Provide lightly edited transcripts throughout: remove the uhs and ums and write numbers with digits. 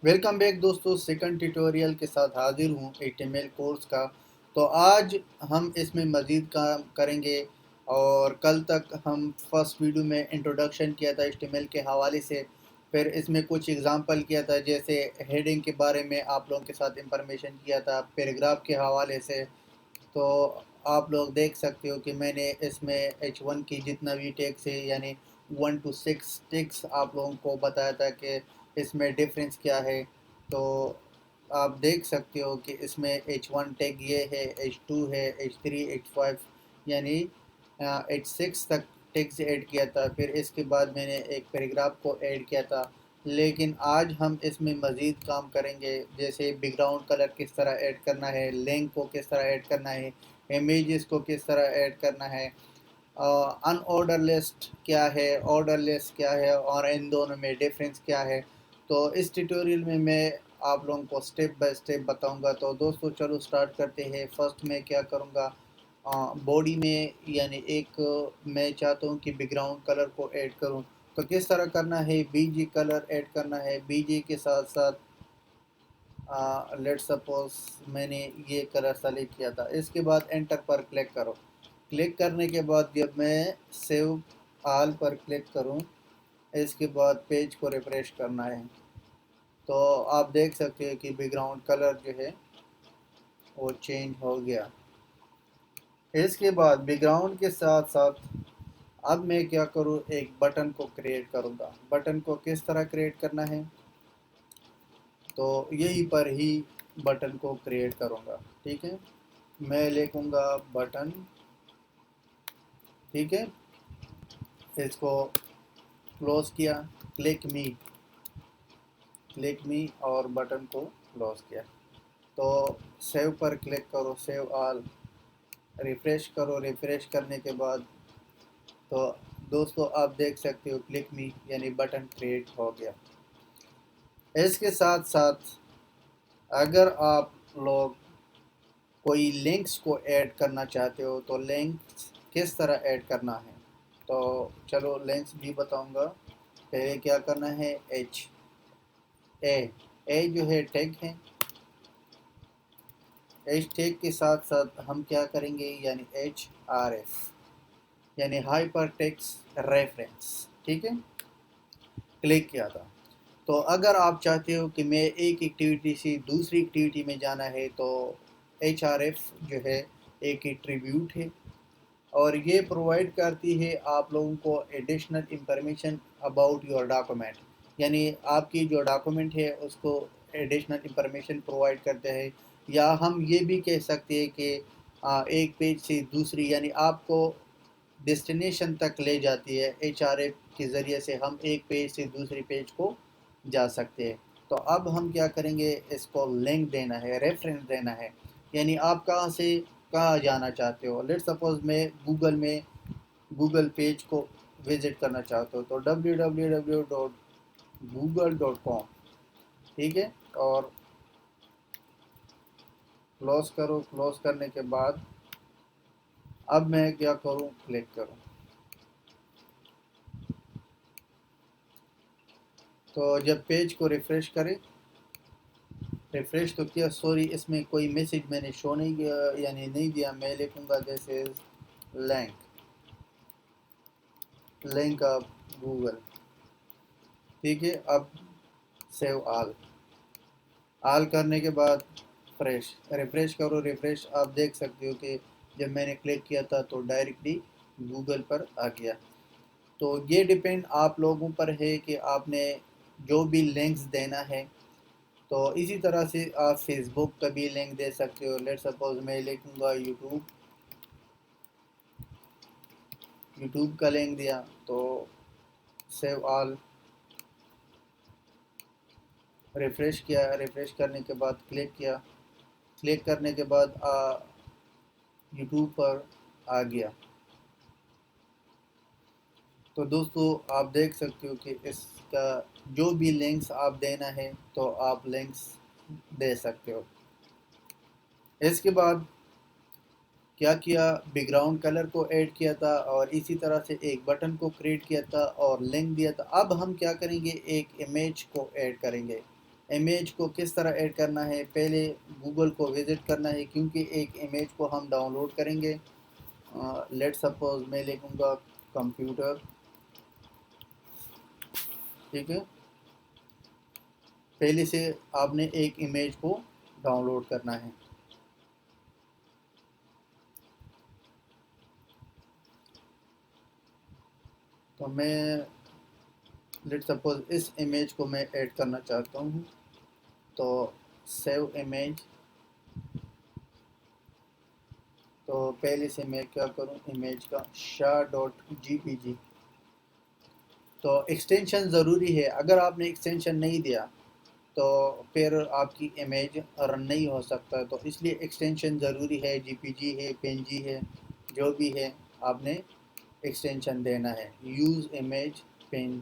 Welcome back دوستو، second tutorial کے ساتھ حاضر ہوں HTML کورس کا۔ تو آج ہم اس میں مزید کام کریں گے، اور کل تک ہم فرسٹ ویڈیو میں انٹروڈکشن کیا تھا HTML کے حوالے سے، پھر اس میں کچھ اگزامپل کیا تھا، جیسے ہیڈنگ کے بارے میں آپ لوگوں کے ساتھ انفارمیشن کیا تھا پیراگراف کے حوالے سے۔ تو آپ لوگ دیکھ سکتے ہو کہ میں نے اس میں H1 کی جتنا بھی ٹیکس ہے، یعنی 1 to 6 ٹیکس آپ لوگوں کو بتایا تھا کہ اس میں ڈیفرنس کیا ہے۔ تو آپ دیکھ سکتے ہو کہ اس میں H1 ٹیگ یہ ہے، H2 ہے، H3 H5 یعنی H6 تک ٹیگز ایڈ کیا تھا۔ پھر اس کے بعد میں نے ایک پیراگراف کو ایڈ کیا تھا، لیکن آج ہم اس میں مزید کام کریں گے، جیسے بیک گراؤنڈ کلر کس طرح ایڈ کرنا ہے، لنک کو کس طرح ایڈ کرنا ہے، امیجز کو کس طرح ایڈ کرنا ہے، ان آرڈر لسٹ کیا ہے، آرڈر لسٹ کیا ہے، اور ان دونوں میں ڈیفرنس کیا ہے۔ تو اس ٹیوٹوریل میں آپ لوگوں کو سٹیپ بائی سٹیپ بتاؤں گا۔ تو دوستو چلو سٹارٹ کرتے ہیں۔ فرسٹ میں کیا کروں گا، باڈی میں یعنی ایک میں چاہتا ہوں کہ بیک گراؤنڈ کلر کو ایڈ کروں، تو کس طرح کرنا ہے، بی جی کلر ایڈ کرنا ہے۔ بی جی کے ساتھ ساتھ لیٹ سپوز میں نے یہ کلر سلیکٹ کیا تھا۔ اس کے بعد انٹر پر کلک کرو۔ کلک کرنے کے بعد جب میں سیو آل پر کلک کروں، اس کے بعد پیج کو ریفریش کرنا ہے، تو آپ دیکھ سکتے ہیں کہ بیک گراؤنڈ کلر جو ہے وہ چینج ہو گیا۔ اس کے بعد بیک گراؤنڈ کے ساتھ ساتھ اب میں کیا کروں، ایک بٹن کو کریٹ کروں گا۔ بٹن کو کس طرح کریٹ کرنا ہے، تو یہی پر ہی بٹن کو کریٹ کروں گا۔ ٹھیک ہے، میں لکھوں گا بٹن، ٹھیک ہے، اس کو کلوز کیا، کلک می اور بٹن کو کلوز کیا۔ تو سیو پر کلک کرو، سیو آل، ریفریش کرو۔ ریفریش کرنے کے بعد تو دوستو آپ دیکھ سکتے ہو کلک می یعنی بٹن کریٹ ہو گیا۔ اس کے ساتھ ساتھ اگر آپ لوگ کوئی لنکس کو ایڈ کرنا چاہتے ہو تو لنکس کس طرح ایڈ کرنا ہے، تو چلو لنکس بھی بتاؤں گا۔ پہلے کیا کرنا ہے، اے جو ہے ٹیگ ہے، ایچ ٹیگ کے ساتھ ساتھ ہم کیا کریں گے، یعنی HRF یعنی ہائپر ٹیکسٹ ریفرنس۔ ٹھیک ہے، کلک کیا تھا۔ تو اگر آپ چاہتے ہو کہ میں ایک ایکٹیویٹی سے دوسری ایکٹیویٹی میں جانا ہے، تو HRF جو ہے ایک ایٹریبیوٹ ہے، اور یہ پرووائڈ کرتی ہے آپ لوگوں کو additional information about your document, یعنی آپ کی جو ڈاکومنٹ ہے اس کو ایڈیشنل انفارمیشن پرووائڈ کرتے ہیں، یا ہم یہ بھی کہہ سکتے ہیں کہ ایک پیج سے دوسری، یعنی آپ کو ڈیسٹینیشن تک لے جاتی ہے۔ HRF کے ذریعے سے ہم ایک پیج سے دوسری پیج کو جا سکتے ہیں۔ تو اب ہم کیا کریں گے، اس کو لنک دینا ہے، ریفرنس دینا ہے، یعنی آپ کہاں سے کہاں جانا چاہتے ہو۔ لیٹ سپوز میں گوگل پیج کو وزٹ کرنا چاہتا ہوں، تو www.google.com، ٹھیک ہے، اور کلوز کرو۔ کلوز کرنے کے بعد اب میں کیا کروں، کلک کروں، تو جب پیج کو ریفریش کرے، ریفریش تو کیا، سوری اس میں کوئی میسیج میں نے شو نہیں کیا، یعنی نہیں دیا۔ میں لکھوں گا دس از لنک آف گوگل، ٹھیک ہے۔ اب سیو آل کرنے کے بعد ریفریش کرو۔ ریفریش آپ دیکھ سکتے ہو کہ جب میں نے کلک کیا تھا تو ڈائریکٹلی گوگل پر آ گیا۔ تو یہ ڈیپینڈ آپ لوگوں پر ہے کہ آپ نے جو بھی لنکس دینا ہے، تو اسی طرح سے آپ فیس بک کا بھی لنک دے سکتے ہو۔ لیٹ سپوز میں لکھوں گا یوٹیوب کا لنک دیا، تو سیو آل، ریفریش کیا۔ ریفریش کرنے کے بعد کلک کیا، کلک کرنے کے بعد یوٹیوب پر آ گیا۔ تو دوستو آپ دیکھ سکتے ہو کہ اس کا جو بھی لنکس آپ دینا ہے تو آپ لنکس دے سکتے ہو۔ اس کے بعد کیا کیا، بیک گراؤنڈ کلر کو ایڈ کیا تھا، اور اسی طرح سے ایک بٹن کو کریٹ کیا تھا اور لنک دیا تھا۔ اب ہم کیا کریں گے، ایک امیج کو ایڈ کریں گے۔ امیج کو کس طرح ایڈ کرنا ہے، پہلے گوگل کو وزٹ کرنا ہے، کیونکہ ایک امیج کو ہم ڈاؤن لوڈ کریں گے. لیٹ سپوز میں لکھوں گا کمپیوٹر، ٹھیک ہے. پہلے سے آپ نے ایک امیج کو ڈاؤن لوڈ کرنا ہے. تو میں لیٹ سپوز اس امیج کو میں ایڈ کرنا چاہتا ہوں. تو سیو امیج. تو پہلے سے میں کیا کروں، امیج کا SHA.GPG. تو ایکسٹینشن ضروری ہے، اگر آپ نے ایکسٹینشن نہیں دیا تو پھر آپ کی امیج رن نہیں ہو سکتا. تو اس لیے ایکسٹینشن ضروری ہے، GPG ہے، PNG ہے، جو بھی ہے آپ نے ایکسٹینشن دینا ہے. Use image pen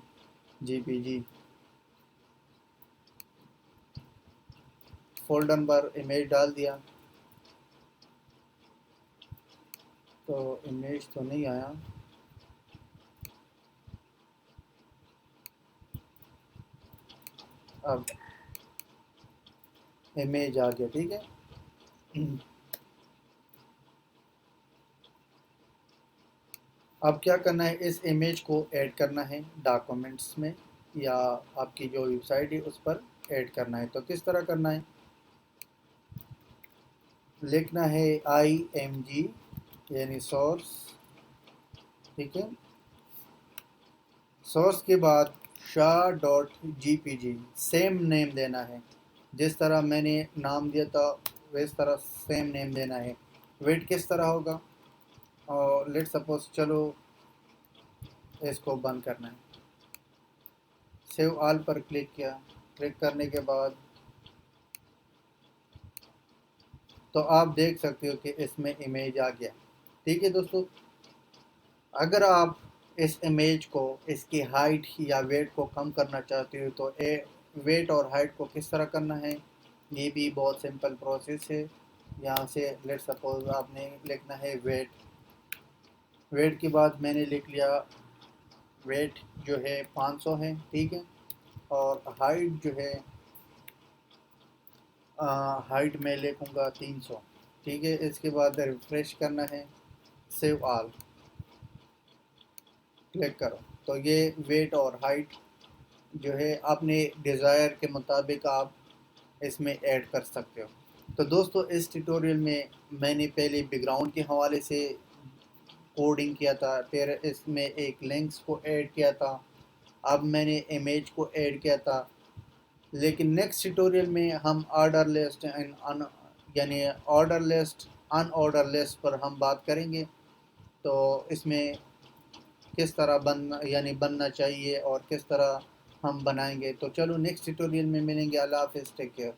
GPG. Folder number image ڈال دیا. تو امیج تو نہیں آیا. اب امیج آ گیا، ٹھیک ہے. اب کیا کرنا ہے، اس امیج کو ایڈ کرنا ہے ڈاکومنٹس میں یا آپ کی جو ویب سائٹ ہے اس پر ایڈ کرنا ہے. تو کس طرح کرنا ہے، لکھنا ہے IMG یعنی سورس، ٹھیک ہے. سورس کے بعد SHA.GPG سیم نیم دینا ہے، جس طرح میں نے نام دیا تھا اس طرح سیم نیم دینا ہے. ویٹ کس طرح ہوگا، اور لیٹ سپوز چلو اس کو بند کرنا ہے. سیو آل پر کلک کیا. کلک کرنے کے بعد تو آپ دیکھ سکتے ہو کہ اس میں امیج آ گیا. ٹھیک ہے دوستو، اگر آپ اس امیج کو، اس کی ہائٹ یا ویٹ کو کم کرنا چاہتے ہو تو ویٹ اور ہائٹ کو کس طرح کرنا ہے، یہ بھی بہت سمپل پروسیس ہے. یہاں سے لیٹ سپوز آپ نے لکھنا ہے ویٹ. ویٹ کے بعد میں نے لکھ لیا ویٹ جو ہے 500 ہے، ٹھیک ہے. اور ہائٹ جو ہے ہائٹ میں لکھوں گا 300، ٹھیک ہے. اس کے بعد ریفریش کرنا ہے، سیو آل کلک کرو. تو یہ ویٹ اور ہائٹ جو ہے اپنے ڈیزائر کے مطابق آپ اس میں ایڈ کر سکتے ہو. تو دوستو اس ٹیوٹوریل میں میں نے پہلے بیک گراؤنڈ کے حوالے سے کوڈنگ کیا تھا، پھر اس میں ایک لنکس کو ایڈ کیا تھا، اب میں نے امیج کو ایڈ کیا تھا. لیکن نیکسٹ ٹیوٹوریل میں ہم آرڈر لسٹ یعنی آرڈر لسٹ ان آرڈر لسٹ پر ہم بات کریں گے. تو اس میں کس طرح بننا چاہیے اور کس طرح ہم بنائیں گے. تو چلو نیکسٹ ٹیوٹوریل میں ملیں گے. اللہ حافظ، ٹیک کیئر.